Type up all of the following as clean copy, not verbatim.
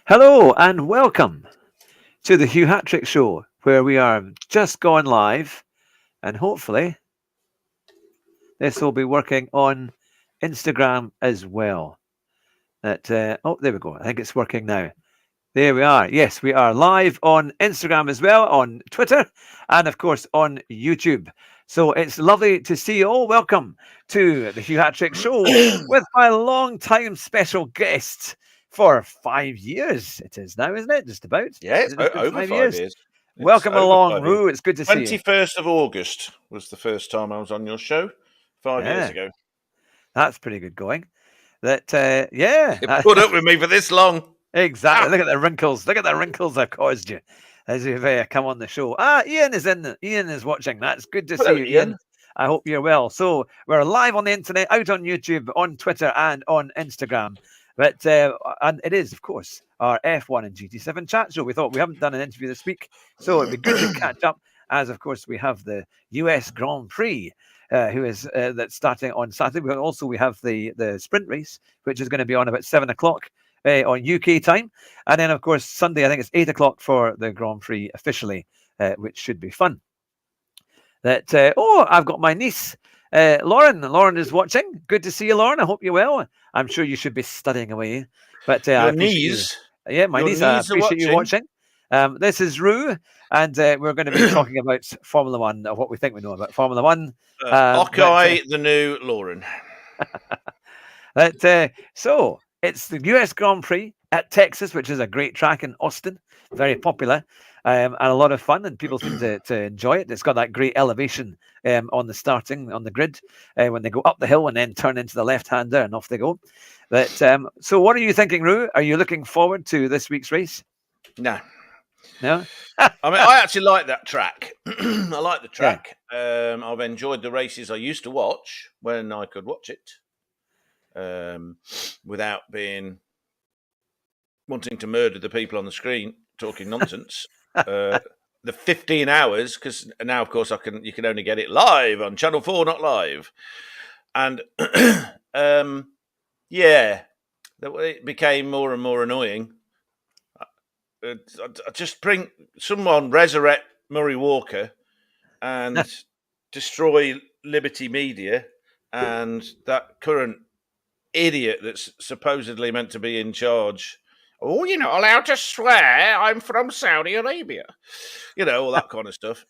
Hello and welcome to the Hugh Hattrick Show, where we are just gone live, and hopefully this will be working on Instagram as well. Oh, there we go. I think it's working now. There we are. Yes, we are live on Instagram as well, on Twitter, and of course on YouTube. So it's lovely to see you all. Welcome to the Hugh Hattrick Show with my long-time special guest for 5 years. It is now, isn't it? Just about. Yeah, Is it's it just been over 5 5 years? years. Welcome along, Roo. It's good to see you. 21st of August was the first time I was on your show 5 years ago. That's pretty good going. Yeah. You put up with me for this long. Exactly. Look at the wrinkles. Look at the wrinkles I've caused you as you've come on the show. Ian is in. Ian is watching. That's good to see you, Ian. I hope you're well. So we're live on the internet, out on YouTube, on Twitter, and on Instagram. But and it is, of course, our F1 and GT7 chat show. We thought we haven't done an interview this week, so it'd be good to catch up. As of course we have the US Grand Prix, that's starting on Saturday. We have the sprint race, which is going to be on about 7:00. On UK time, and then of course Sunday I think it's 8:00 for the Grand Prix officially, which should be fun. I've got my niece Lauren. Lauren is watching. Good to see you, Lauren. I hope you're well. I'm sure you should be studying away, but your niece, my niece. I appreciate you watching. This is Roo, and we're going to be talking about Formula One, or what we think we know about Formula One. the new Lauren. So it's the US Grand Prix at Texas, which is a great track in Austin, very popular, and a lot of fun, and people seem to enjoy it. It's got that great elevation on the grid when they go up the hill and then turn into the left-hander and off they go. So what are you thinking, Roo? Are you looking forward to this week's race? No. I mean, I actually like that track. I like the track. Yeah. I've enjoyed the races I used to watch when I could watch it. Without wanting to murder the people on the screen talking nonsense. The 15 hours, because now of course you can only get it live on Channel 4, not live. And it became more and more annoying. I just bring someone, resurrect Murray Walker and destroy Liberty Media and that current idiot that's supposedly meant to be in charge. Oh, you're not allowed to swear. I'm from Saudi Arabia. All that kind of stuff.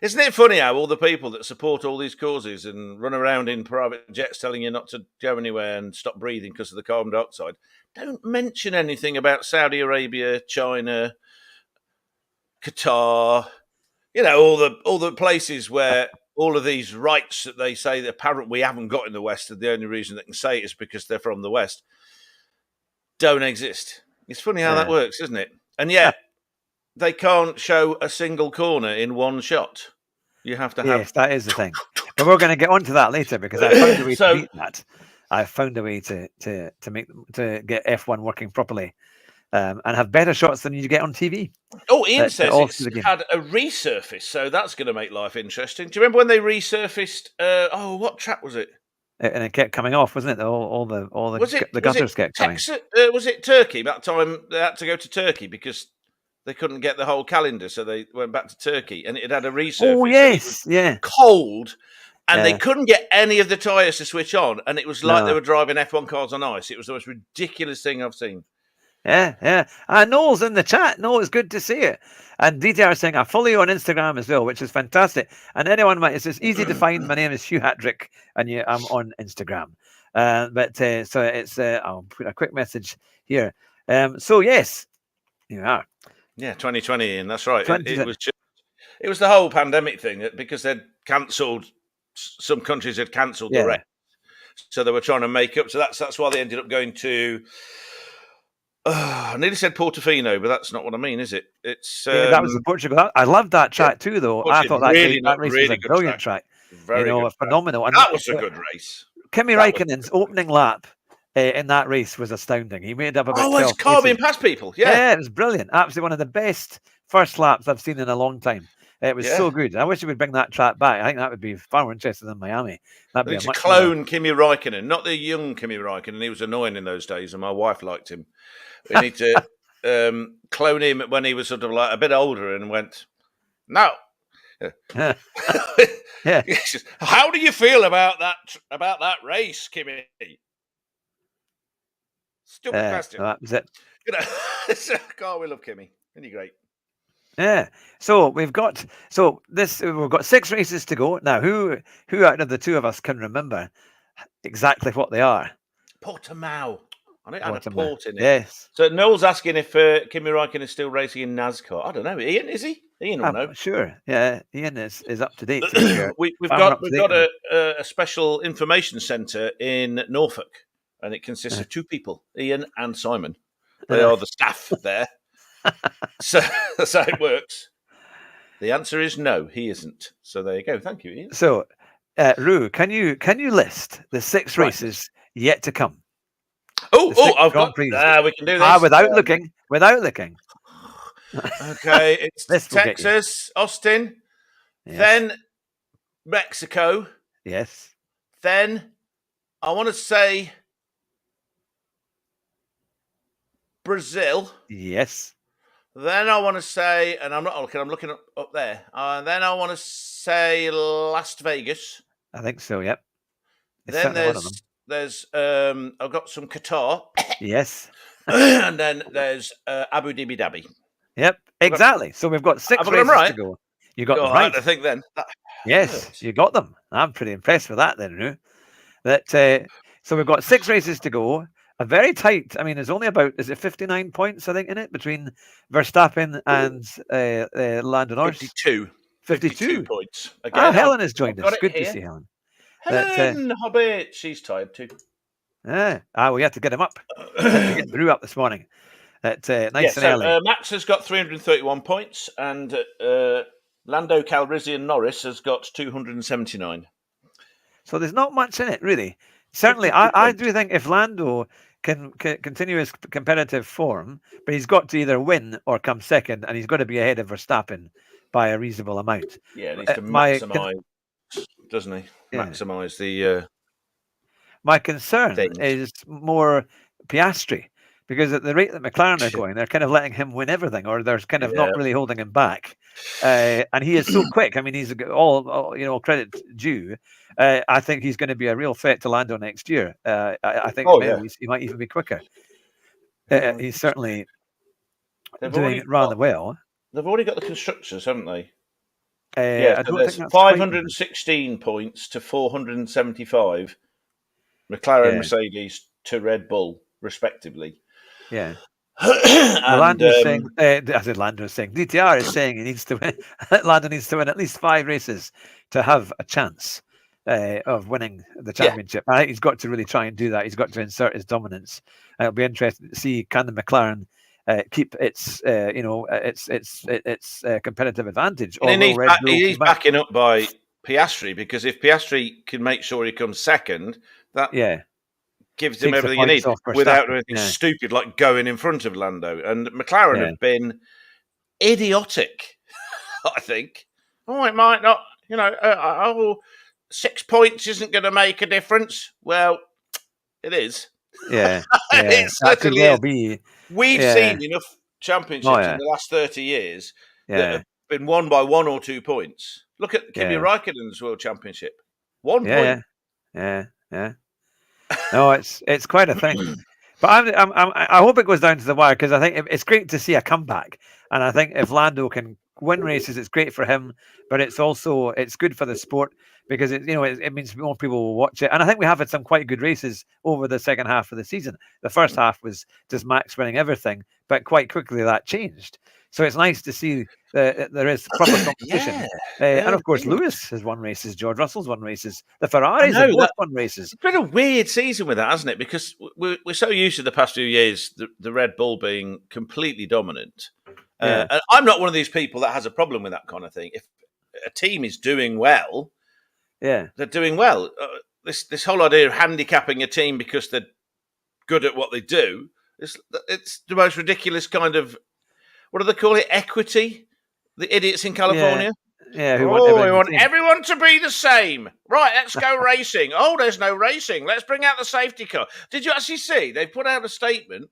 Isn't it funny how all the people that support all these causes and run around in private jets telling you not to go anywhere and stop breathing because of the carbon dioxide don't mention anything about Saudi Arabia, China, Qatar, all the places where all of these rights that they say that apparently we haven't got in the West, and the only reason they can say it is because they're from the West, don't exist. It's funny how that works, isn't it? And yet they can't show a single corner in one shot. You have to have... Yes, that is the thing. But we're going to get onto that later because I found a way to beat that. I found a way to get F1 working properly. And have better shots than you get on TV. Oh, Ian says it's had a resurface, so that's going to make life interesting. Do you remember when they resurfaced? What track was it? And it kept coming off, wasn't it? All the gutters kept coming. Was it Turkey? That time they had to go to Turkey because they couldn't get the whole calendar, so they went back to Turkey, and it had a resurface. Oh yes, yeah. Cold, and they couldn't get any of the tyres to switch on, and it was like they were driving F1 cars on ice. It was the most ridiculous thing I've seen. Yeah. Noel's in the chat. Noel, it's good to see you. And DTR is saying, I follow you on Instagram as well, which is fantastic. And anyone might, it's easy to find. My name is Hugh Hattrick, and I'm on Instagram. So it's, I'll put a quick message here. So yes, you are. Yeah, 2020, and that's right. It was the whole pandemic thing, because they'd cancelled, some countries had cancelled the rest. So they were trying to make up. So that's why they ended up going to... I nearly said Portofino, but that's not what I mean, is it? It's that was in Portugal. I loved that track too, though. I thought that race was a brilliant track. Very good, phenomenal. And that was a good race. Kimi Räikkönen's opening lap in that race was astounding. He made up about 12 it's carving past people. Yeah, it was brilliant. Absolutely one of the best first laps I've seen in a long time. It was so good. I wish we would bring that track back. I think that would be far more interesting than Miami. That'd I be need a to much clone Kimi Räikkönen, not the young Kimi Räikkönen. He was annoying in those days, and my wife liked him. We need to clone him when he was sort of like a bit older and went, no. yeah. How do you feel about that race, Kimi? Stupid question. That was it. God, we love Kimi. Isn't he great? Yeah. So we've got 6 races to go. Now, who out of the two of us can remember exactly what they are? Portimao. I know it had a Portimao. port in it. Yes. So Noel's asking if Kimi Räikkönen is still racing in NASCAR. I don't know. Ian, is he? Ian will know. I'm sure. Yeah, Ian is up to date. To be fair. We've got a special information centre in Norfolk, and it consists of 2 people, Ian and Simon. They are the staff there. So that's how it works. The answer is no, he isn't. So there you go. Thank you, Ian. So, Roo, can you list the 6 races yet to come? I've got. We can do this. Without looking. Okay, it's Texas, Austin, yes. Then Mexico. Yes. Then I want to say Brazil. Yes. Then I want to say, and I'm not looking, I'm looking up there. Then I want to say Las Vegas. I think so, yep. Then there's I've got some Qatar. Yes. And then there's Abu Dhabi. Yep, exactly. So we've got 6 races to go. You got them right. I think then. Yes, you got them. I'm pretty impressed with that then, Roo. So we've got 6 races to go. A very tight. I mean, there's only about 59 points, I think, in it between Verstappen and Lando Norris. 52 points. Again, Helen has joined us. Good to see Helen. Helen Hobbit. She's tired too. We had to get him up. Had to get Brew up this morning. Nice and early. Max has got 331 points, and Lando Calrissian Norris has got 279. So there's not much in it, really. Certainly, I do think if Lando can continue his competitive form, but he's got to either win or come second, and he's got to be ahead of Verstappen by a reasonable amount. Yeah, he needs to maximise, doesn't he? Yeah. Maximise the... My concern is more Piastri, because at the rate that McLaren are going, they're kind of letting him win everything, or they're kind of not really holding him back. And he is so quick. I mean, he's all credit due. I think he's going to be a real threat to Lando next year. I think he might even be quicker. He's certainly doing it rather well. They've already got the constructors, haven't they? I don't think that's 516 points to 475. McLaren, Mercedes to Red Bull, respectively. Yeah. Lando's saying, DTR is saying he needs to win. Lando needs to win at least 5 races to have a chance of winning the championship. I think he's got to really try and do that. He's got to insert his dominance. It'll be interesting to see, can the McLaren keep its competitive advantage? He's backing up by Piastri, because if Piastri can make sure he comes second, that gives him everything he needs without anything stupid like going in front of Lando. And McLaren have been idiotic, I think. It might not, 6 points isn't going to make a difference. Well, it is. Yeah. It certainly is. We've seen enough championships in the last 30 years that have been won by 1 or 2 points. Look at Kimi Räikkönen's World Championship. 1 point. Yeah. No, it's quite a thing. But I hope it goes down to the wire, because I think it's great to see a comeback. And I think if Lando can win races, it's great for him. But it's good for the sport, because it means more people will watch it. And I think we have had some quite good races over the second half of the season. The first half was just Max winning everything, but quite quickly that changed. So it's nice to see that there is proper competition. And of course, Lewis has won races. George Russell's won races. The Ferraris have both won races. It's been a weird season with that, hasn't it? Because we're so used to the past few years, the Red Bull being completely dominant. And I'm not one of these people that has a problem with that kind of thing. If a team is doing well, they're doing well. This whole idea of handicapping a team because they're good at what they do, it's the most ridiculous kind of... What do they call it? Equity? The idiots in California? Yeah, who want Oh, we everything want the same. everyone to be the same. Right, let's go racing. Oh, there's no racing. Let's bring out the safety car. Did you actually see? They put out a statement.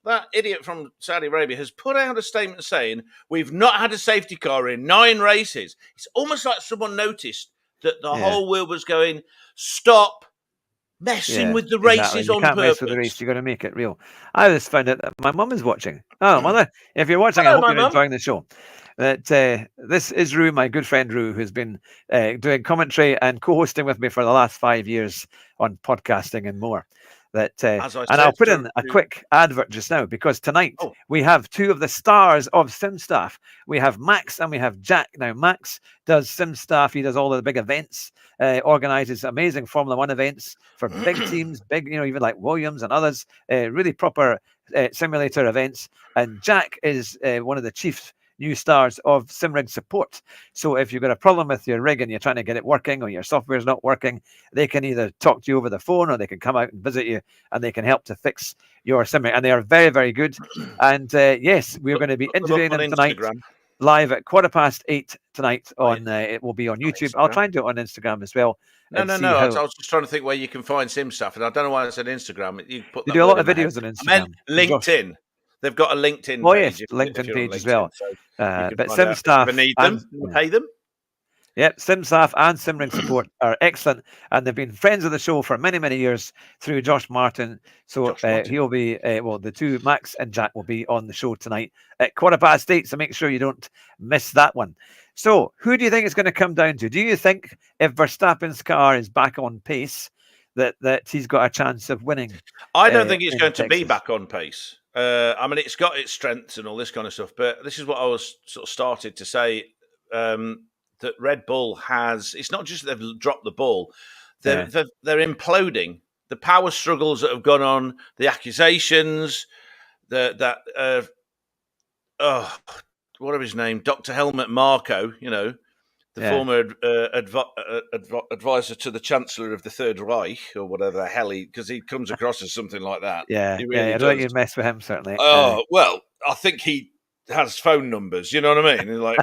That idiot from Saudi Arabia has put out a statement saying, we've not had a safety car in 9 races. It's almost like someone noticed that the whole world was going, stop messing with the Exactly. races You on can't purpose. mess with the race. You got to make it real. I just found out that my mum is watching. Oh, mother, if you're watching, I Hello, hope my you're mum. enjoying the show. That this is Rue, my good friend Rue, who's been doing commentary and co-hosting with me for the last 5 years on podcasting and more. That As I and said I'll put to- in a quick advert just now because tonight Oh. we have 2 of the stars of SimStaff. We have Max and we have Jack. Now Max does SimStaff. He does all the big events, organizes amazing Formula One events for big teams, big, even like Williams and others, really proper simulator events. And Jack is one of the chief new stars of SimRig support. So if you've got a problem with your rig and you're trying to get it working or your software's not working, they can either talk to you over the phone or they can come out and visit you and they can help to fix your SimRig. And they are very, very good. And yes, we're going to be interviewing them tonight live at 8:15 tonight on it will be on YouTube. I'll try and do it on Instagram as well. No. I was just trying to think where you can find Sim stuff, and I don't know why I said Instagram. You put they that do a lot of in my videos head. on Instagram. I meant LinkedIn. They've got a LinkedIn page. Yes, LinkedIn page as well. So but SimStaff, need them, pay them. Yep, SimStaff and SimRig support are excellent, and they've been friends of the show for many, many years through Josh Martin. So he'll be, the 2, Max and Jack, will be on the show tonight at 8:15. So make sure you don't miss that one. So who do you think it's going to come down to? Do you think if Verstappen's car is back on pace, that he's got a chance of winning? I don't think it's going to be back on pace. I mean, it's got its strengths and all this kind of stuff, but this is what I was sort of started to say. That Red Bull has, it's not just that they've dropped the ball, they're imploding. The power struggles that have gone on, the accusations, what are his name? Dr. Helmut Marko, the former advisor to the Chancellor of the Third Reich, or whatever the hell because he comes across as something like that. Yeah, he really I don't think you'd mess with him, certainly. Oh, well, I think he has phone numbers, you know what I mean? He's like,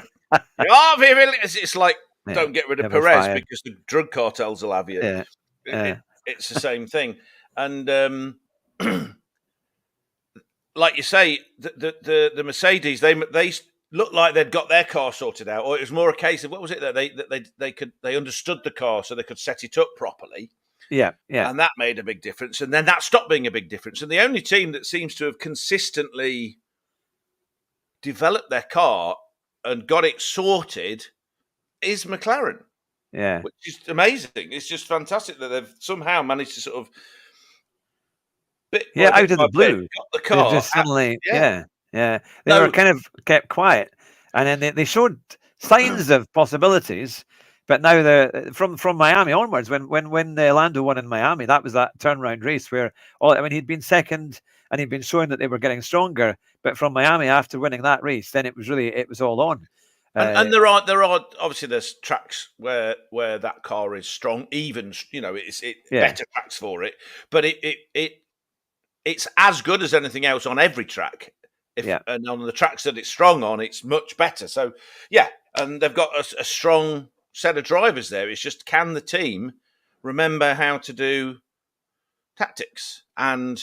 it's like, don't get rid of Perez because the drug cartels will have you. It's the same thing. And like you say, the Mercedes, they looked like they'd got their car sorted out, or it was more a case of, what was it, that they understood the car so they could set it up properly. Yeah. And that made a big difference. And then that stopped being a big difference. And the only team that seems to have consistently developed their car and got it sorted is McLaren. Yeah. Which is amazing. It's just fantastic that they've somehow managed to sort of out of the blue, got the car. Just suddenly, they were kind of kept quiet. And then they showed signs of possibilities. But now they're from Miami onwards, when Lando won in Miami, that was that turnaround race where he'd been second and he'd been showing that they were getting stronger. But from Miami, after winning that race, then it was all on. And there are obviously there's tracks where that car is strong, even it's better tracks for it, but it's as good as anything else on every track. And on the tracks that it's strong on, it's much better. So and they've got a strong set of drivers there. It's just, can the team remember how to do tactics, and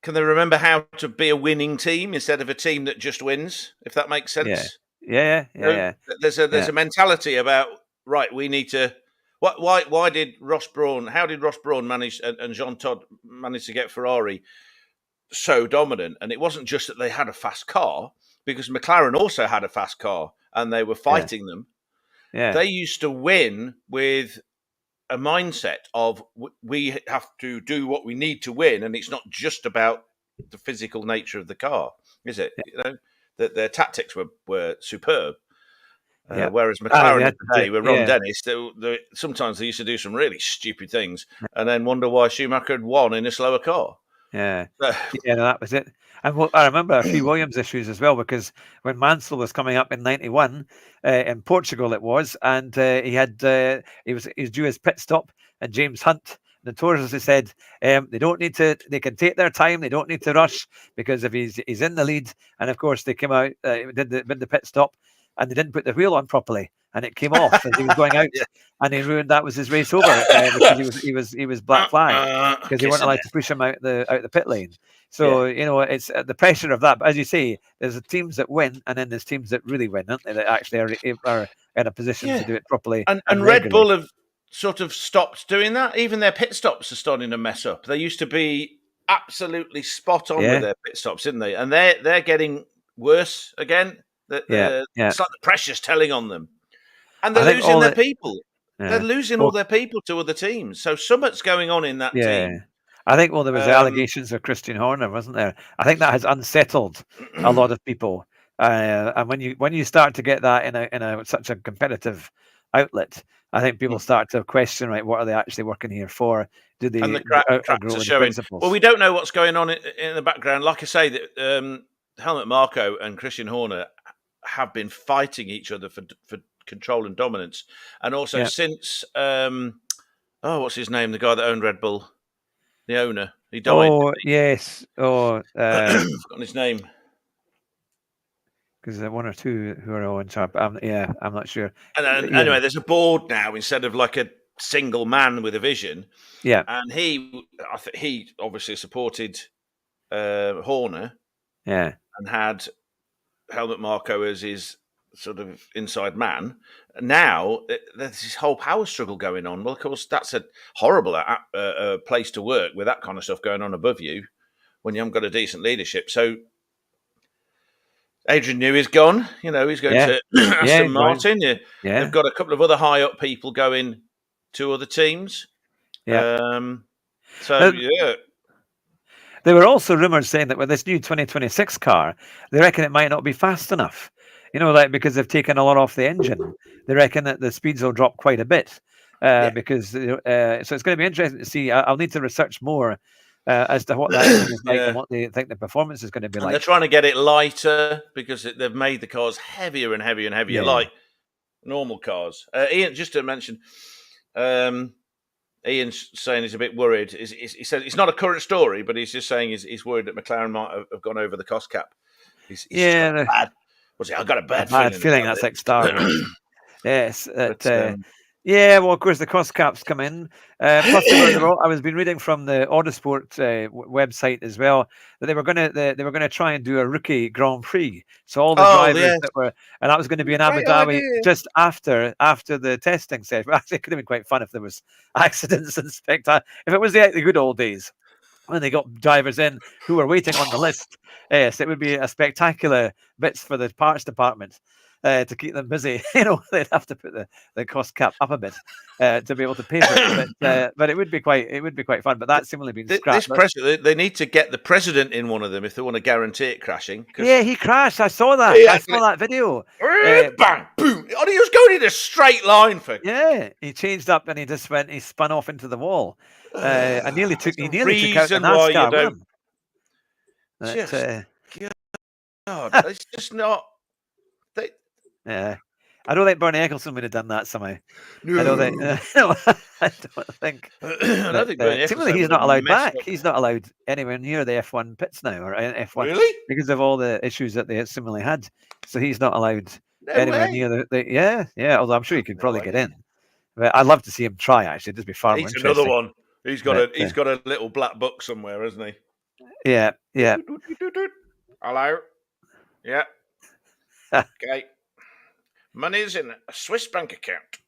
can they remember how to be a winning team instead of a team that just wins, if that makes sense? Yeah. There's a mentality about, right, we need to, why did Ross Brawn, how did Ross Brawn manage, and Jean Todt manage to get Ferrari so dominant? And it wasn't just that they had a fast car, because McLaren also had a fast car and they were fighting them. Yeah. They used to win with a mindset of, we have to do what we need to win, and it's not just about the physical nature of the car, is it? That their tactics were superb. Whereas McLaren today, with Ron Dennis, sometimes they used to do some really stupid things and then wonder why Schumacher had won in a slower car. That was it. And I remember a few Williams issues as well, because when Mansell was coming up in '91 in Portugal, it was, and he was due his pit stop, and James Hunt notoriously said they don't need to, they can take their time, they don't need to rush, because if he's in the lead, and of course they came out, did the pit stop, and they didn't put the wheel on properly, and it came off as he was going out, and he ruined. That was his race over because he was black flag because they weren't allowed to push him out the pit lane. So it's the pressure of that. But as you say, there's teams that win, and then there's teams that really win, aren't they? That actually are in a position to do it properly. And Red Bull have sort of stopped doing that. Even their pit stops are starting to mess up. They used to be absolutely spot on with their pit stops, didn't they? And they're getting worse again. It's like the pressure's telling on them, and they're losing their people. They're losing all their people to other teams. So something's going on in that team. I think there was allegations of Christian Horner, wasn't there? I think that has unsettled a lot of people. And when you start to get that in a such a competitive outlet, I think people start to question, right, what are they actually working here for? Do they and the cracks are showing? Well, we don't know what's going on in the background. Like I say, that Helmut Marko and Christian Horner have been fighting each other for control and dominance, and also since what's his name? The guy that owned Red Bull, the owner, he died. Oh yes. Oh, I've forgotten his name. Because there are one or two who are all in charge. I'm not sure. And anyway, there's a board now instead of like a single man with a vision. Yeah. And he obviously supported Horner. Yeah. And had Helmut Marko as his sort of inside man. Now there's this whole power struggle going on. Well, of course, that's a horrible place to work with that kind of stuff going on above you when you haven't got a decent leadership. So Adrian Newey is gone. He's going to Aston Martin. They've got a couple of other high up people going to other teams. Yeah. There were also rumours saying that with this new 2026 car, they reckon it might not be fast enough. Because they've taken a lot off the engine. They reckon that the speeds will drop quite a bit. Because so it's going to be interesting to see. I'll need to research more as to what that engine is like and what they think the performance is going to be like. They're trying to get it lighter because they've made the cars heavier and heavier and heavier, like normal cars. Ian, just to mention, Ian's saying he's a bit worried. He said it's not a current story, but he's just saying he's worried that McLaren might have gone over the cost cap. He's I've got a bad feeling that's like Star Wars. Yes. Well, of course, the cost caps come in. Plus, I was been reading from the Autosport website as well that they were going to try and do a rookie Grand Prix. So all the drivers and that was going to be in Abu Dhabi just after the testing session. Actually, it could have been quite fun if there was accidents and spectacular. If it was the good old days when they got drivers in who were waiting on the list. Yes, it would be a spectacular bits for the parts department. To keep them busy, they'd have to put the cost cap up a bit to be able to pay for it. But it would be quite fun. But that's seemingly been scrapped. They need to get the president in one of them if they want to guarantee it crashing. Yeah, he crashed. I saw that. I saw that video. Bang, boom! He was going in a straight line for. Yeah, he changed up and he spun off into the wall. And nearly took out the NASCAR run. God, it's just not. Yeah, I don't think Bernie Ecclestone would have done that somehow. No. I don't think. I don't think Bernie Ecclestone. He's not allowed back. He's not allowed anywhere near the F1 pits now, or F1 really because of all the issues that they similarly had. So he's not allowed anywhere near the. Although I'm sure he could probably get in. But I'd love to see him try. Actually, it'd just be far more interesting. Another one. He's got a little black book somewhere, hasn't he? Yeah. Hello. Yeah. Okay. Money's in a Swiss bank account.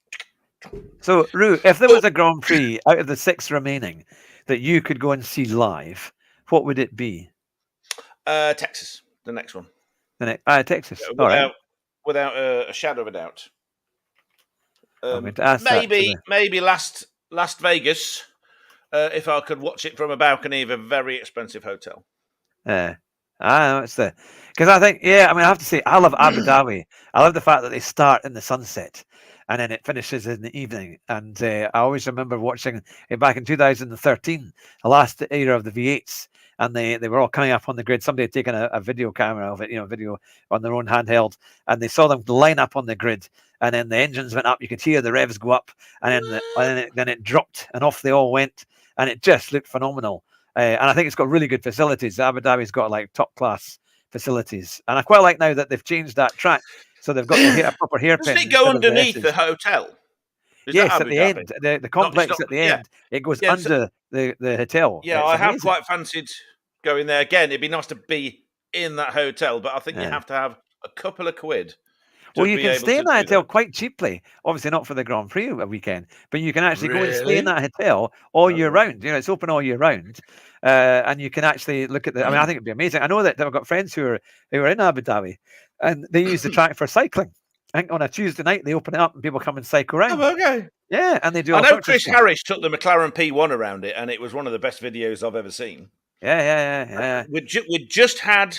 So, Roo, if there was a Grand Prix out of the 6 remaining that you could go and see live, what would it be? Texas, the next one. Texas. Without a shadow of a doubt. Maybe Las Vegas, if I could watch it from a balcony of a very expensive hotel. It's because I think I have to say I love Abu Dhabi. I love the fact that they start in the sunset and then it finishes in the evening. And I always remember watching it back in 2013, the last era of the V8s, and they were all coming up on the grid. Somebody had taken a video camera of it, video on their own handheld, and they saw them line up on the grid. And then the engines went up. You could hear the revs go up, and then it dropped, and off they all went, and it just looked phenomenal. And I think it's got really good facilities. Abu Dhabi's got like top class facilities, and I quite like now that they've changed that track So they've got a proper hairpin. Doesn't it go instead of the underneath the S's. hotel? Is that Yes, at Abu the Dhabi? end, the It's complex not. at the Yeah, end, it goes yeah. under the hotel. Yeah, It's I have amazing. quite fancied going there again. It'd be nice to be in that hotel, but I think you Yeah. have to have a couple of quid. Well, you be can able stay to in that do hotel that. quite cheaply. Obviously, not for the Grand Prix a weekend, but you can actually go and stay in Really? that hotel all year Okay. round. You know, it's open all year round, and you can actually look at the. I mean, I think it'd be amazing. I know that I've got friends who are in Abu Dhabi, and they use the track for cycling. I think on a Tuesday night they open it up and people come and cycle around. Oh, okay. Yeah, and they do I all know sorts of Chris stuff. Harris took the McLaren P1 around it, and it was one of the best videos I've ever seen. Yeah. We'd just had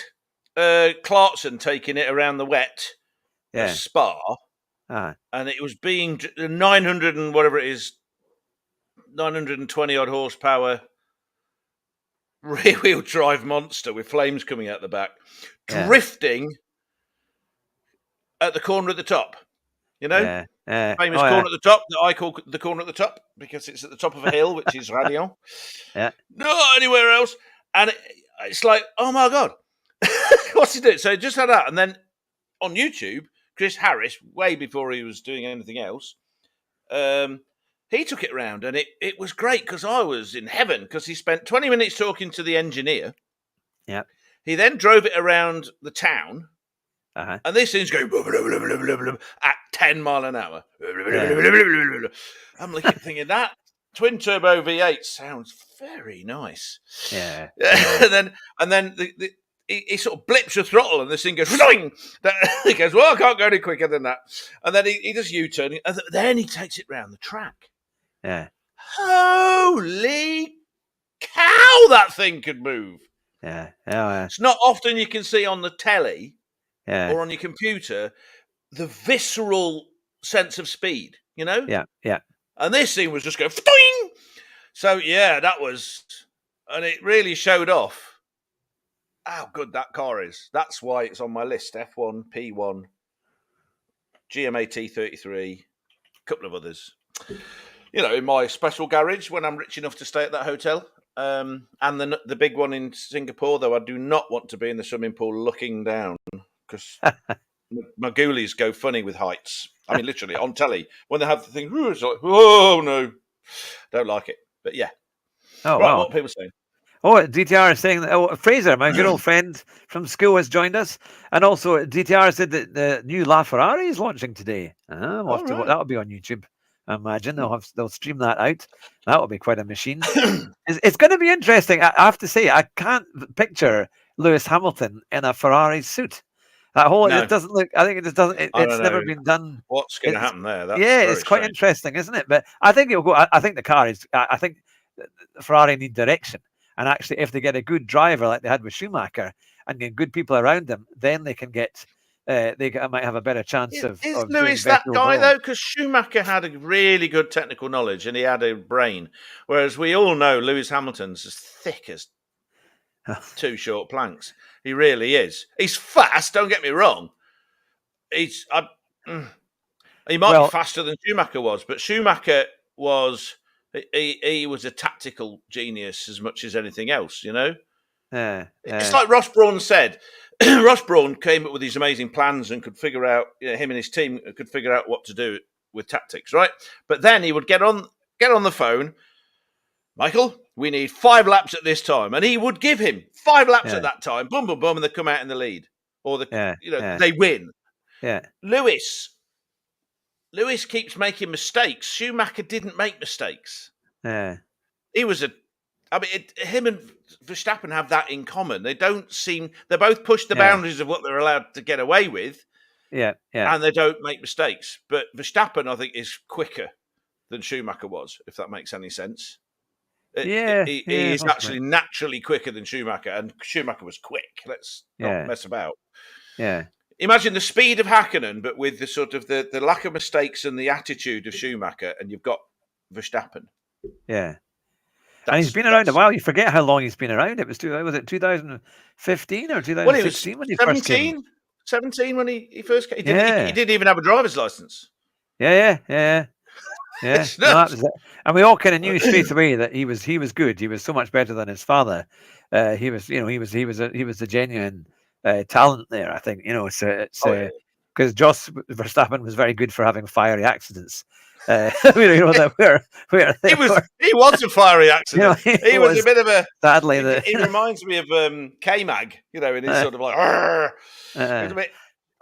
Clarkson taking it around the wet at Spa, and it was being 900 and whatever it is, 920 odd horsepower rear-wheel drive monster with flames coming out the back, drifting at the corner at the top. You know, famous corner at the top that I call the corner at the top because it's at the top of a hill, which is Radion. Not anywhere else. And it's like, oh my God, what's he doing? So just had that. And then on YouTube, Chris Harris, way before he was doing anything else, he took it around, and it was great because I was in heaven because he spent 20 minutes talking to the engineer. Yeah. He then drove it around the town. And this thing's going blah, blah, blah, blah, blah, blah, at 10 mile an hour. I'm thinking that twin turbo V8 sounds very nice. Yeah. and then he sort of blips the throttle, and this thing goes. He goes, well, I can't go any quicker than that. And then he does U-turn, and then he takes it round the track. Yeah. Holy cow! That thing could move. Yeah. It's not often you can see on the telly. Yeah. Or on your computer, the visceral sense of speed, you know? Yeah. And this thing was just going, Ftoing! So, yeah, that was, and it really showed off how good that car is. That's why it's on my list. F1, P1, GMA T33, a couple of others. You know, in my special garage when I'm rich enough to stay at that hotel. And the big one in Singapore, though I do not want to be in the swimming pool looking down. Because my ghoulies go funny with heights. I mean, literally, on telly. When they have the thing, it's like, oh, no. Don't like it. But, yeah. Oh, right, wow. what are people saying? Oh, DTR is saying that Fraser, my good old friend from school, has joined us. And also, DTR said that the new LaFerrari is launching today. That'll be on YouTube, I imagine. They'll stream that out. That'll be quite a machine. It's going to be interesting. I have to say, I can't picture Lewis Hamilton in a Ferrari suit. It doesn't look. I think it just doesn't. It's never been done. What's going to happen there? It's quite interesting, isn't it? But I think it'll go. I think the car is. I think Ferrari need direction, and actually, if they get a good driver like they had with Schumacher and get good people around them, then they can get. Might have a better chance of. Is Lewis that guy though? Because Schumacher had a really good technical knowledge and he had a brain, whereas we all know Lewis Hamilton's as thick as two short planks. He really is. He's fast. Don't get me wrong. He might be faster than Schumacher was, but Schumacher was he was a tactical genius as much as anything else. You know. It's like Ross Brawn said. Ross Brawn came up with these amazing plans and could figure out. Him and his team could figure out what to do with tactics, right? But then he would get on the phone. Michael, we need 5 laps at this time. And he would give him 5 laps at that time. Boom, boom, boom. And they come out in the lead. Or they win. Yeah. Lewis keeps making mistakes. Schumacher didn't make mistakes. Yeah. He was him and Verstappen have that in common. They both push the boundaries of what they're allowed to get away with. Yeah. And they don't make mistakes. But Verstappen, I think, is quicker than Schumacher was, if that makes any sense. He is actually naturally quicker than Schumacher, and Schumacher was quick. Let's not mess about. Yeah. Imagine the speed of Hakkinen, but with the sort of the lack of mistakes and the attitude of Schumacher, and you've got Verstappen. Yeah. And he's been around a while. You forget how long he's been around. Was it 2015 or 2016 when he first came? 17 when he first came. He didn't even have a driver's license. Yeah. And we all kind of knew straight away that he was good. He was so much better than his father. He was a genuine talent there. I think because Jos Verstappen was very good for having fiery accidents. That where they he was a fiery accident. He was a bit of a. Sadly, he reminds me of K-Mag, in his sort of like. He's a bit.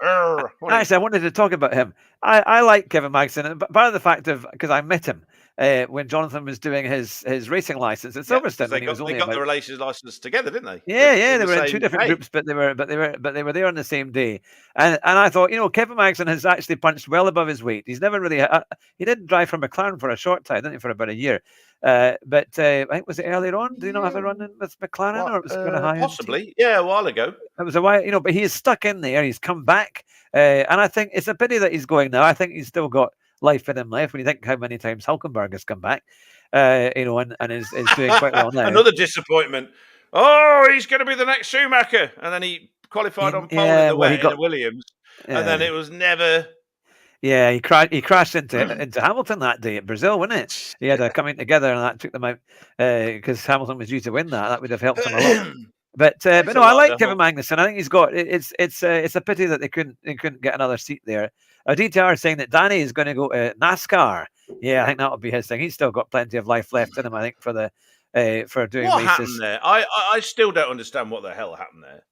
Actually, I wanted to talk about him. I like Kevin Magnussen, but part of the fact of because I met him when Jonathan was doing his racing license at Silverstone. They got the relations license together, didn't they? Yeah, they were in two different groups, but they were there on the same day. And I thought, Kevin Magnussen has actually punched well above his weight. He's never really he didn't drive for McLaren for a short time, didn't he, for about a year. But I think was it earlier on? Do you not have a run in with McLaren, or it was kind of high? Possibly, yeah, a while ago. It was a while, but he is stuck in there. He's come back, and I think it's a pity that he's going now. I think he's still got life in him left. When you think how many times Hulkenberg has come back, and is doing quite well now. Another disappointment. Oh, he's going to be the next Schumacher, and then he qualified on pole in the wet in a Williams, and then it was never. Yeah, he crashed into Hamilton that day at Brazil, wasn't it? He had a coming together, and that took them out because Hamilton was due to win that. That would have helped him a lot. But no, I like Kevin Magnussen. I think he's got it's a pity that they couldn't get another seat there. DTR is saying that Danny is going to go NASCAR. Yeah, I think that'll be his thing. He's still got plenty of life left in him. I think for doing what races. Happened there? I still don't understand what the hell happened there.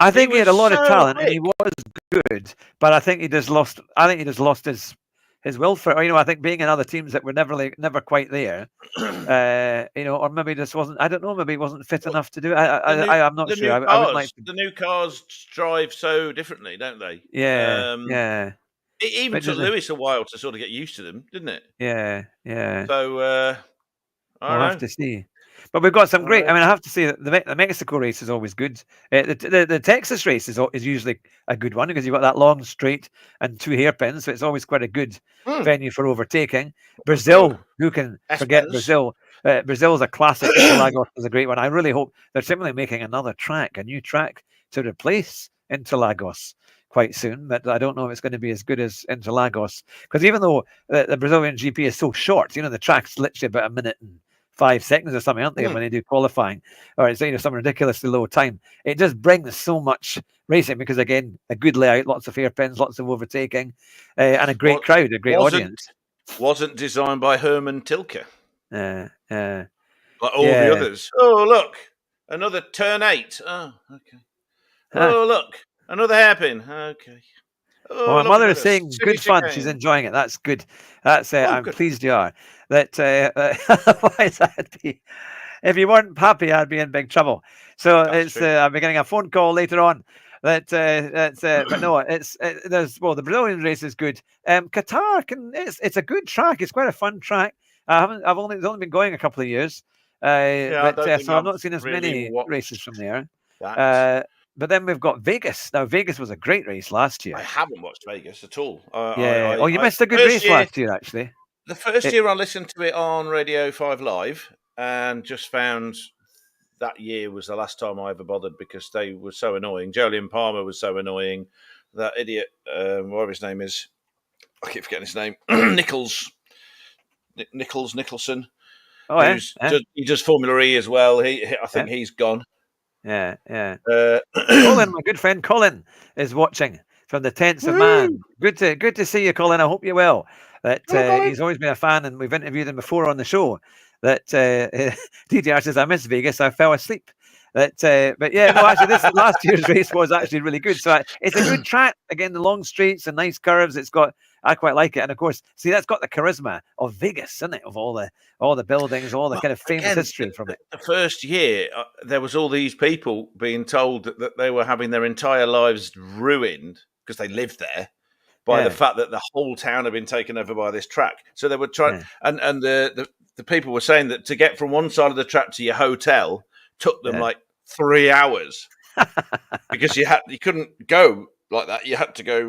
I think he had a lot of talent and he was good, but I think he just lost. I think he just lost his will for. I think being in other teams that were never quite there. Or maybe just wasn't. I don't know. Maybe he wasn't fit enough to do it. I'm not sure. I would like to... The new cars drive so differently, don't they? Yeah, yeah. It even took Lewis a while to sort of get used to them, didn't it? Yeah, yeah. So we'll have to see. But we've got some great. I mean, I have to say that the Mexico race is always good. The Texas race is usually a good one because you've got that long straight and two hairpins, so it's always quite a good venue for overtaking. Brazil, who can forget Brazil? Brazil is a classic. Interlagos is a great one. I really hope they're simply making a new track to replace Interlagos quite soon, but I don't know if it's going to be as good as Interlagos because even though the Brazilian GP is so short, the track's literally about a minute and 5 seconds or something, aren't they, when they do qualifying, or it's some ridiculously low time. It just brings so much racing because again, a good layout, lots of hairpins, lots of overtaking, and a great crowd, a great audience. Wasn't designed by Herman Tilke. Like all the others. Oh look, another turn 8. Oh, okay. Oh look, another hairpin. Okay. Oh, my mother is saying good fun. She's enjoying it. That's good. That's I'm pleased you are. That otherwise if you weren't happy, I'd be in big trouble. So I'll be getting a phone call later on. But no, the Brazilian race is good. Qatar it's a good track. It's quite a fun track. It's only been going a couple of years. So I've not seen as many races from there. But then we've got Vegas. Now, Vegas was a great race last year. I haven't watched Vegas at all. You missed a good race last year, actually. The first year I listened to it on Radio 5 Live and just found that year was the last time I ever bothered because they were so annoying. Jolyon Palmer was so annoying. That idiot, whatever his name is, I keep forgetting his name, Nicholson. Oh, he does Formula E as well. I think he's gone. Yeah. Colin, my good friend Colin, is watching from the 10th of Man. Good to see you, Colin. I hope you're well. He's always been a fan, and we've interviewed him before on the show. DDR says, I miss Vegas. I fell asleep. Actually, this last year's race was actually really good. So it's a good track. Again, the long straights and nice curves. I quite like it, and of course, see that's got the charisma of Vegas, isn't it? Of all the buildings, all the kind of famous history from it. The first year, there was all these people being told that they were having their entire lives ruined because they lived there by the fact that the whole town had been taken over by this track. So they were trying, and the people were saying that to get from one side of the track to your hotel took them like 3 hours because you couldn't go like that. You had to go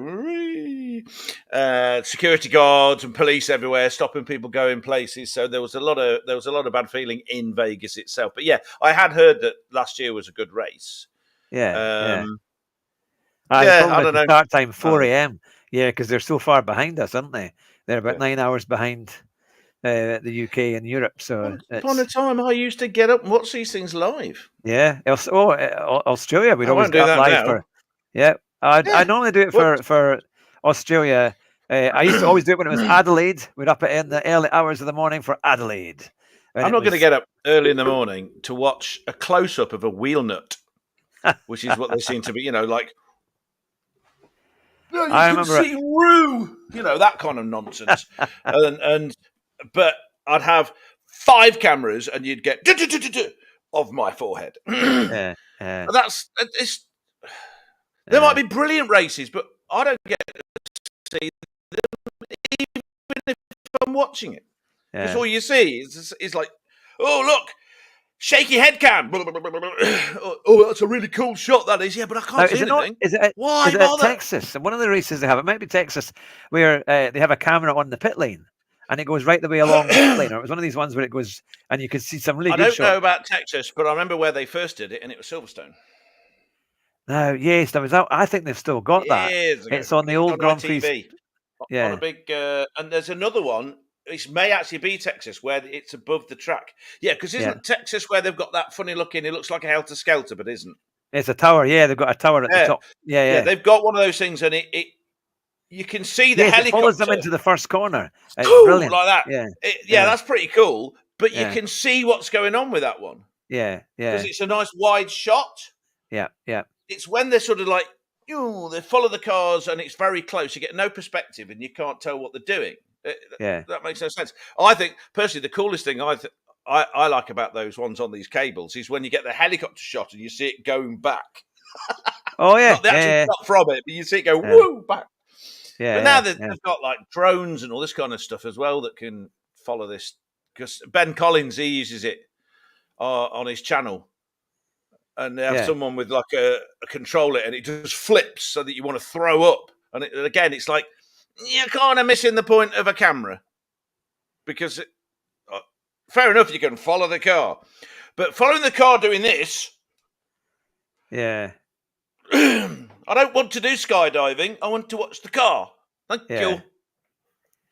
security guards and police everywhere stopping people going places. So there was a lot of bad feeling in Vegas itself. But yeah, I had heard that last year was a good race. I don't know. Start time 4 a.m. Yeah, because they're so far behind us, aren't they? They're about 9 hours behind the UK and Europe. So upon a time, I used to get up and watch these things live. Yeah, Australia, we'd always get up live for. Yeah, I normally do it for Australia. I used to always do it when it was Adelaide. We'd up it in the early hours of the morning for Adelaide. I'm not going to get up early in the morning to watch a close-up of a wheel nut, which is what they seem to be, like, no, you I can remember see Roo, that kind of nonsense. But I'd have 5 cameras and you'd get of my forehead. Yeah. There might be brilliant races, but I don't get to see them even if I'm watching it. Because all you see is like, oh, look, shaky head cam. Oh, that's a really cool shot, that is. Yeah, but I can't see anything. Why is it bother? Texas? And one of the races they have, it might be Texas, where they have a camera on the pit lane and it goes right the way along the pit lane. Or it was one of these ones where it goes and you can see some really good shots. I don't know about Texas, but I remember where they first did it, and it was Silverstone. No, yes, there was that. I think they've still got that. It's on the old Grand Prix. TV. Yeah. On a big, and there's another one. It may actually be Texas where it's above the track. Yeah, because isn't Texas where they've got that funny looking? It looks like a helter skelter, but isn't. It's a tower. Yeah, they've got a tower at the top. Yeah. They've got one of those things, and it you can see the helicopter. It follows them into the first corner. It's cool, brilliant. Like that. Yeah, that's pretty cool. But you can see what's going on with that one. Yeah. Because it's a nice wide shot. Yeah. It's when they're sort of like, they follow the cars and it's very close. You get no perspective and you can't tell what they're doing. That makes no sense. I think, personally, the coolest thing I like about those ones on these cables is when you get the helicopter shot and you see it going back. Oh, yeah. Not the actual shot from it, but you see it go, woo, back. Yeah. But now they've got like drones and all this kind of stuff as well that can follow this. Because Ben Collins, he uses it on his channel. And they have someone with like a controller and it just flips so that you want to throw up. And again, it's like, you're kind of missing the point of a camera. Because, fair enough, you can follow the car. But following the car doing this... Yeah. I don't want to do skydiving. I want to watch the car. Thank you.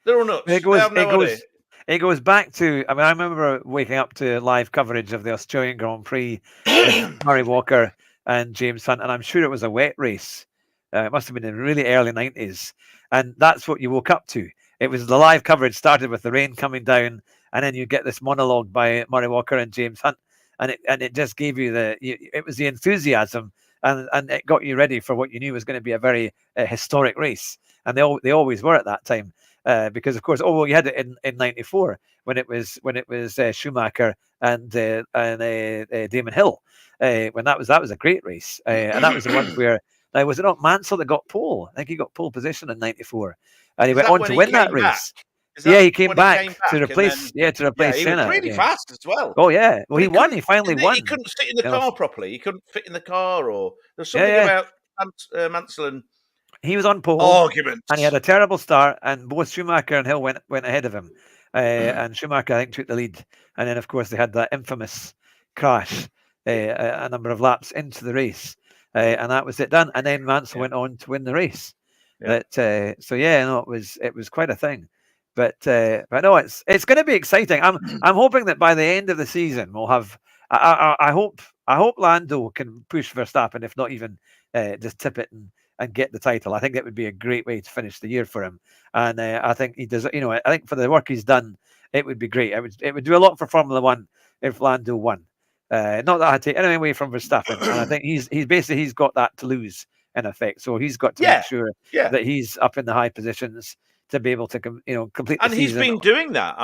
They're all nuts. It goes back to, I remember waking up to live coverage of the Australian Grand Prix with Murray Walker and James Hunt, and I'm sure it was a wet race. It must have been in the really early 90s. And that's what you woke up to. It was the live coverage started with the rain coming down, and then you get this monologue by Murray Walker and James Hunt. And it just gave you it was the enthusiasm, and it got you ready for what you knew was going to be a very historic race. And they always were at that time. Because of course, you had it in '94 when it was Schumacher and Damon Hill. When that was a great race, and that was the one where was it not Mansell that got pole? I think he got pole position in '94, and he went on to win that race. He came back to replace Senna. He was really fast as well. Oh yeah, well he won. He finally won. He couldn't sit in the car properly. He couldn't fit in the car, or there's something about Mansell and. He was on pole arguments, and he had a terrible start, and both Schumacher and Hill went ahead of him. And Schumacher, I think, took the lead. And then, of course, they had that infamous crash a number of laps into the race. And that was it done. And then Mansell went on to win the race. It was quite a thing. But no, it's going to be exciting. I'm hoping that by the end of the season we'll have. I hope Lando can push Verstappen, if not even just tip it and get the title. I think that would be a great way to finish the year for him. And I think he does. I think for the work he's done, it would be great. It would do a lot for Formula One if Lando won. Not that I take anything away from Verstappen, and I think he's got that to lose in effect. So he's got to make sure that he's up in the high positions to be able to complete the season. And he's been doing that.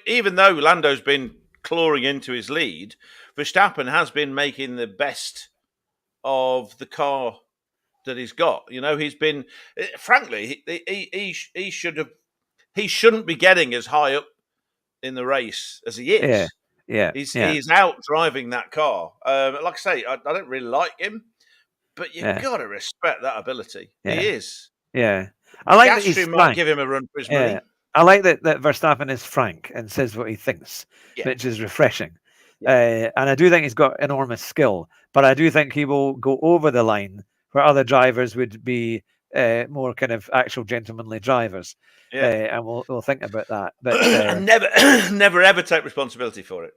Even though Lando's been clawing into his lead, Verstappen has been making the best of the car that he's got. He's been, frankly, he shouldn't be getting as high up in the race as he is. He's out driving that car. Like I say, I don't really like him, but you've got to respect that ability. He is. Yeah, I like Piastri that he's might give him a run for his money. I like that Verstappen is frank and says what he thinks, which is refreshing. And I do think he's got enormous skill, but I do think he will go over the line where other drivers would be more kind of actual gentlemanly drivers. And we'll think about that. But and never ever take responsibility for it.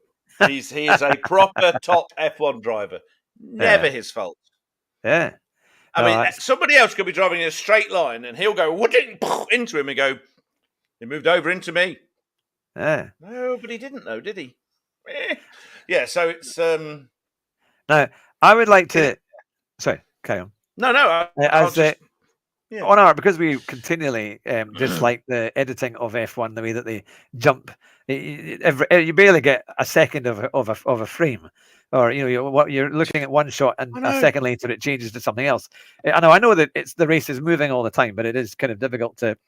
He is a proper top F1 driver. Never his fault. Yeah. I mean, somebody else could be driving in a straight line, and he'll go into him and go, "He moved over into me." Yeah. No, but he didn't, though, did he? Yeah. So it's Now I would like to. Sorry, carry on. No. I'll just. On our, because we continually dislike the editing of F1, the way that they jump, you barely get a second of a frame, or you're looking at one shot and a second later it changes to something else. I know that the race is moving all the time, but it is kind of difficult to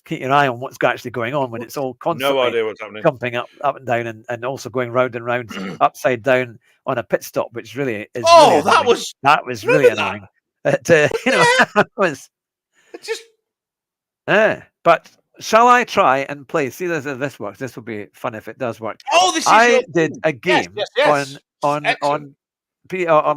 keep your eye on what's actually going on when it's all constantly no idea what's happening, jumping up and down, and also going round and round upside down on a pit stop, which really is. Oh, really that was really annoying. That was just. But shall I try and play? See, if this works. This will be fun if it does work. Oh, this is I did a game yes. on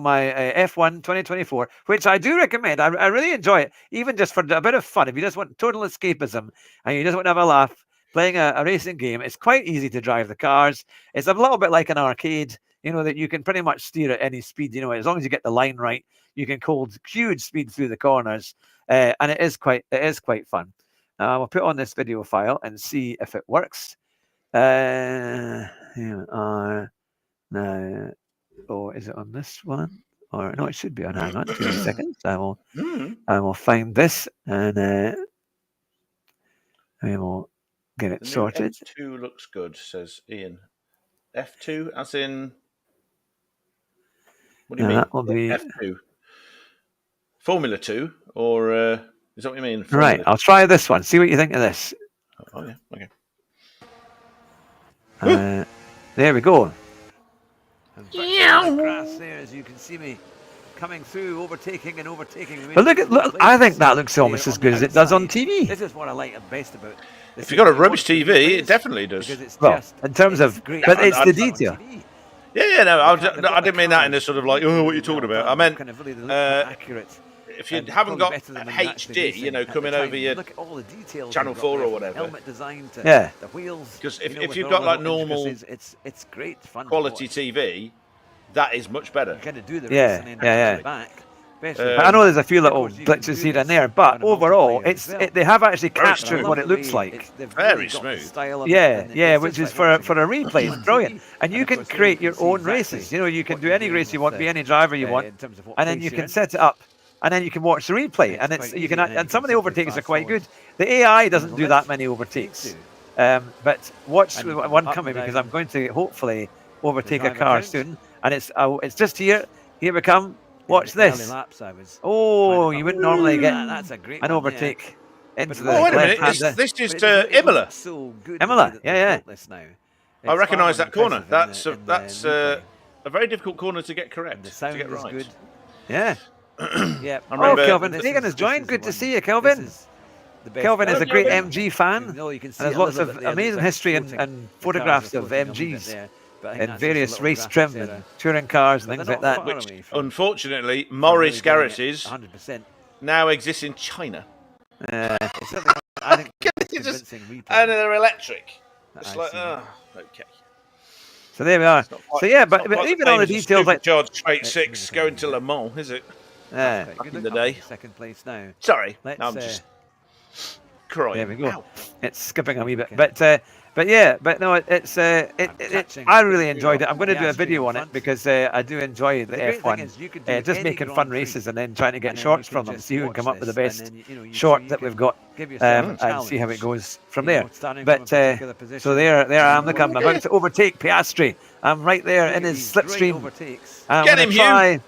my F1 2024, which I do recommend. I really enjoy it, even just for a bit of fun. If you just want total escapism and you just want to have a laugh playing a racing game, it's quite easy to drive the cars. It's a little bit like an arcade, that you can pretty much steer at any speed. As long as you get the line right, you can hold huge speed through the corners, and it is quite fun. We'll put on this video file and see if it works. Here we are now. Oh, is it on this one? Or no, it should be on. Hang on, 2 seconds. I will find this, and we will get it sorted. F2 looks good, says Ian. F2, as in. What do you mean? That will be F2. Formula 2, or is that what you mean? Formula right, I'll try this one. See what you think of this. Oh, yeah, okay. There we go. Grass there, as you can see me coming through, overtaking. But look, I think that looks almost as good as it does on TV. This is what I like best about. If you've got a rubbish TV, it definitely does. Well, in terms of, but it's the detail. Yeah, no, I didn't mean that in a sort of like, oh, what are you talking about? I meant if you haven't got HD, coming over your Channel 4 or whatever. Yeah. Because if you've got like normal, it's great fun quality TV, that is much better. Yeah. I know there's a few little glitches here and there, but overall, they have actually captured what it looks like. Very smooth. Yeah, which is for a replay. It's brilliant. And you can create your own races. You can do any race you want, be any driver you want, and then you can set it up, and then you can watch the replay. And and some of the overtakes are quite good. The AI doesn't do that many overtakes, but watch one coming, because I'm going to hopefully overtake a car soon, and it's just here. Here we come. Watch this. Oh, you wouldn't normally get an overtake into the wait a minute. This is to Imola. Imola, yeah. I recognise that corner. That's a very difficult corner to get correct, to get right. Good. Yeah. Yeah. Kelvin Fagan has joined. Good to see you, Kelvin. Kelvin is a great MG fan, and there's lots of amazing history and photographs of MGs. In various race trim and touring cars and things like that. Which, unfortunately, Morris garages now exist in China. I think and they're electric. It's like, okay. So there we are. So yeah, but even all the details like George Straight 6 going to Le Mans, is it? Yeah. Back in the day. Second place now. Sorry, I'm just crying. There we go. Ow. It's skipping a wee bit, but no, it's I really enjoyed it. I'm going to do a video on it because I do enjoy the F1. Just making fun races and then trying to get shorts from them, see who can come up with the best short that we've got, and see how it goes from there. But so there I am. Look, I'm about to overtake Piastri. I'm right there in his slipstream. Get him, Hugh.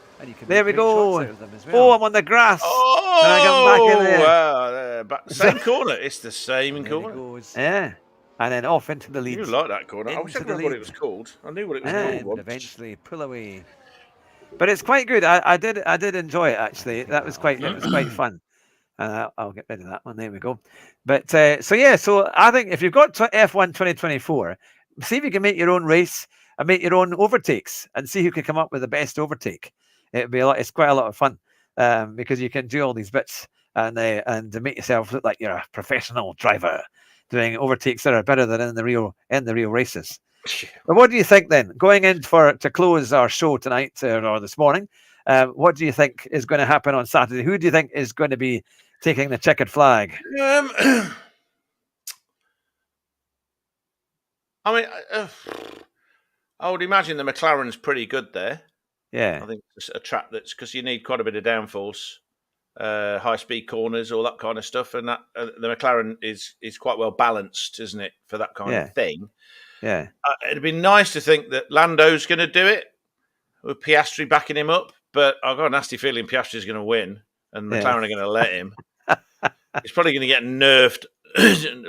There we go. Oh, I'm on the grass. Oh, and I come back in there. Same corner. It's the same corner. Yeah. And then off into the lead. You like that corner. I wish I knew what it was called. I knew what it was called. And eventually pull away. But it's quite good. I did enjoy it, actually. It was quite fun. I'll get rid of that one. There we go. But so I think if you've got F1 2024, see if you can make your own race and make your own overtakes and see who can come up with the best overtake. It's quite a lot of fun because you can do all these bits and make yourself look like you're a professional driver doing overtakes that are better than in the real races. But what do you think then? Going in to close our show tonight or this morning, What do you think is going to happen on Saturday? Who do you think is going to be taking the checkered flag? I mean, I would imagine the McLaren's pretty good there. Yeah. I think it's a track that's because you need quite a bit of downforce, high speed corners, all that kind of stuff, and that the McLaren is quite well balanced, isn't it, for that kind of thing? Yeah. It'd be nice to think that Lando's going to do it with Piastri backing him up, but I've got a nasty feeling Piastri's going to win, and McLaren are going to let him. He's probably going to get nerfed.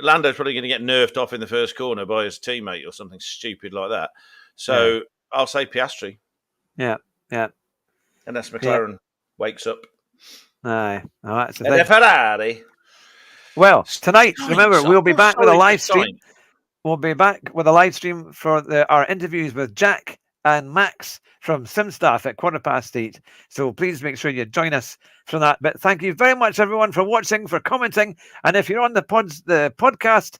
Lando's probably going to get nerfed off in the first corner by his teammate or something stupid like that. So I'll say Piastri. Yeah. Unless McLaren wakes up. Aye. Oh, that's the And a thing. Ferrari. Well, tonight, remember, we'll be back with a live stream. Sorry. We'll be back with a live stream for our interviews with Jack and Max from SimStaff at 8:15. So please make sure you join us for that. But thank you very much, everyone, for watching, for commenting. And if you're on the podcast,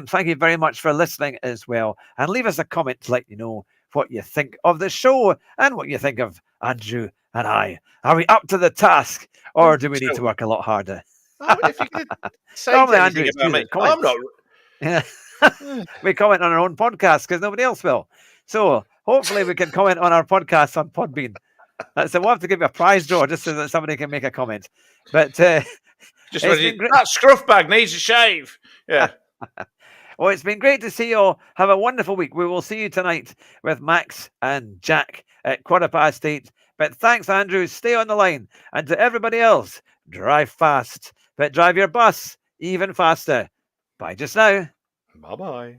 thank you very much for listening as well. And leave us a comment to let you know what you think of the show and what you think of Andrew and I. Are we up to the task, or do we need to work a lot harder? Oh, if you could say Normally anything Andrew's about me, doing I'm not. Yeah. We comment on our own podcast because nobody else will. So hopefully we can comment on our podcast on Podbean. So we'll have to give you a prize draw just so that somebody can make a comment. But Just that scruff bag needs a shave. Yeah. Well, it's been great to see you all. Have a wonderful week. We will see you tonight with Max and Jack at 8:15. But thanks, Andrew. Stay on the line. And to everybody else, drive fast, but drive your bus even faster. Bye just now. Bye-bye.